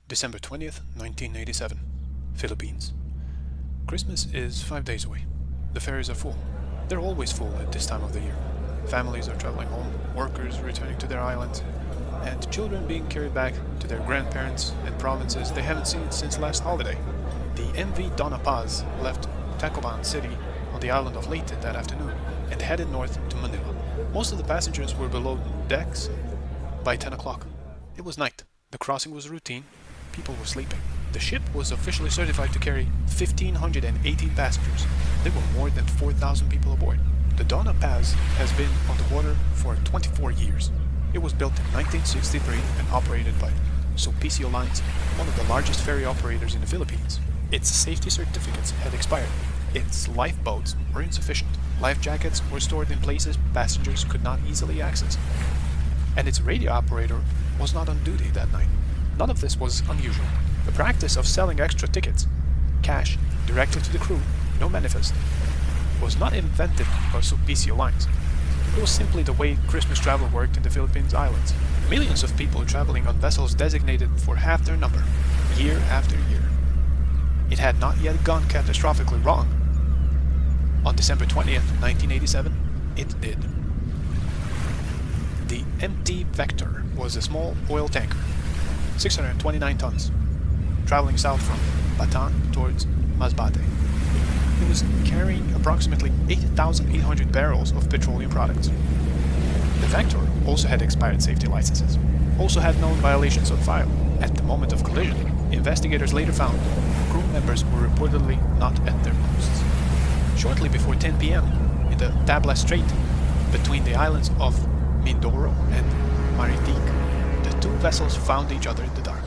December 20th, 1987, Philippines. Christmas is 5 days away. The ferries are full. They're always full at this time of the year. Families are traveling home, workers returning to their islands, and children being carried back to their grandparents and provinces they haven't seen since last holiday. The MV Dona Paz left Tacloban City on the island of Leyte that afternoon and headed north to Manila. Most of the passengers were below decks by 10 o'clock. It was night. The crossing was routine. People were sleeping. The ship was officially certified to carry 1,518 passengers. There were more than 4,000 people aboard. The Dona Paz has been on the water for 24 years. It was built in 1963 and operated by Sulpicio Lines, one of the largest ferry operators in the Philippines. Its safety certificates had expired. Its lifeboats were insufficient. Life jackets were stored in places passengers could not easily access. And its radio operator was not on duty that night. None of this was unusual. The practice of selling extra tickets, cash, directly to the crew, no manifest, was not invented by Sulpicio Lines. It was simply the way Christmas travel worked in the Philippines islands. Millions of people traveling on vessels designated for half their number, year after year. It had not yet gone catastrophically wrong. On December 20th, 1987, it did. The MT Vector was a small oil tanker, 629 tons, traveling south from Bataan towards Masbate. It was carrying approximately 8,800 barrels of petroleum products. The Vector also had expired safety licenses, also had known violations on file. At the moment of collision, investigators later found crew members were reportedly not at their posts. Shortly before 10 p.m., in the Tablas Strait, between the islands of Mindoro and Maritime, the two vessels found each other in the dark.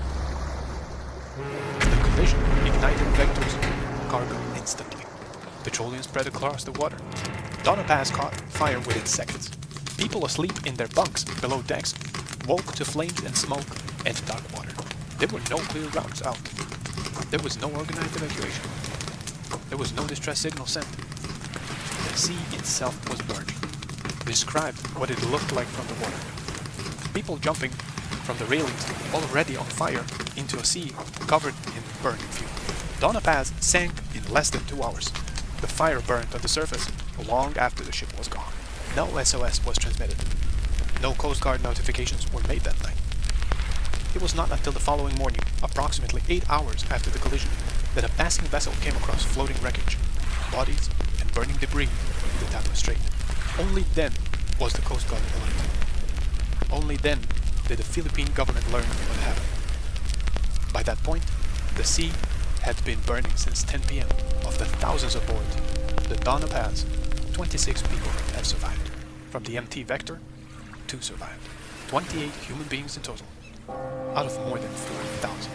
The collision ignited Vector's cargo instantly. Petroleum spread across the water. Dona Paz caught fire within seconds. People asleep in their bunks below decks woke to flames and smoke and dark water. There were no clear routes out. There was no organized evacuation. There was no distress signal sent. The sea itself was burning. Described what it looked like from the water. People jumping from the railings, already on fire, into a sea covered in burning fuel. Dona Paz sank in less than 2 hours. The fire burned on the surface long after the ship was gone. No SOS was transmitted. No Coast Guard notifications were made that night. It was not until the following morning, approximately 8 hours after the collision, that a passing vessel came across floating wreckage, bodies, and burning debris in the Tablas Strait. Only then was the Coast Guard alerted. Only then did the Philippine government learn what happened. By that point, the sea had been burning since 10 p.m. Of the thousands aboard the Dona Paz, 26 people have survived. From the MT Vector, 2 survived. 28 human beings in total, out of more than 4,000.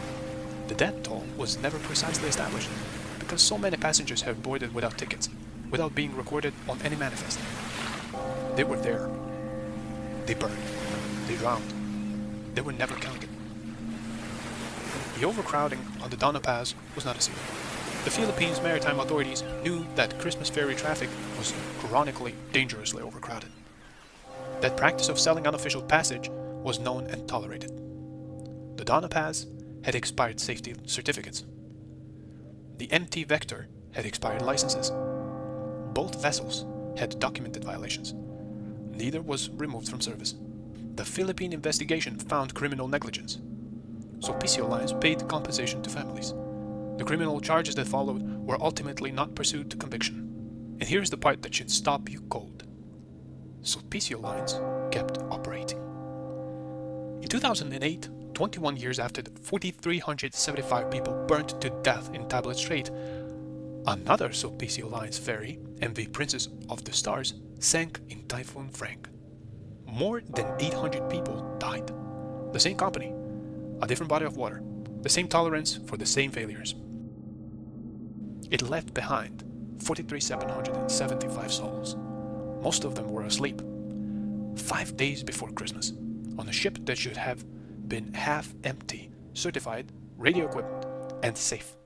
The death toll was never precisely established because so many passengers have boarded without tickets, without being recorded on any manifest. They were there. They burned. They drowned. They were never counted. The overcrowding on the Dona Paz was not a secret. The Philippines maritime authorities knew that Christmas ferry traffic was chronically, dangerously overcrowded. That practice of selling unofficial passage was known and tolerated. The Dona Paz had expired safety certificates. The MT Vector had expired licenses. Both vessels had documented violations. Neither was removed from service. The Philippine investigation found criminal negligence. Sulpicio Lines paid compensation to families. The criminal charges that followed were ultimately not pursued to conviction. And here's the part that should stop you cold. Sulpicio Lines kept operating. In 2008, 21 years after the 4,375 people burned to death in Tablas Strait, another Sulpicio Lines ferry, MV Princess of the Stars, sank in Typhoon Frank. More than 800 people died. The same company, a different body of water, the same tolerance for the same failures. It left behind 43,775 souls. Most of them were asleep. 5 days before Christmas, on a ship that should have been half empty, certified, radio equipped, and safe.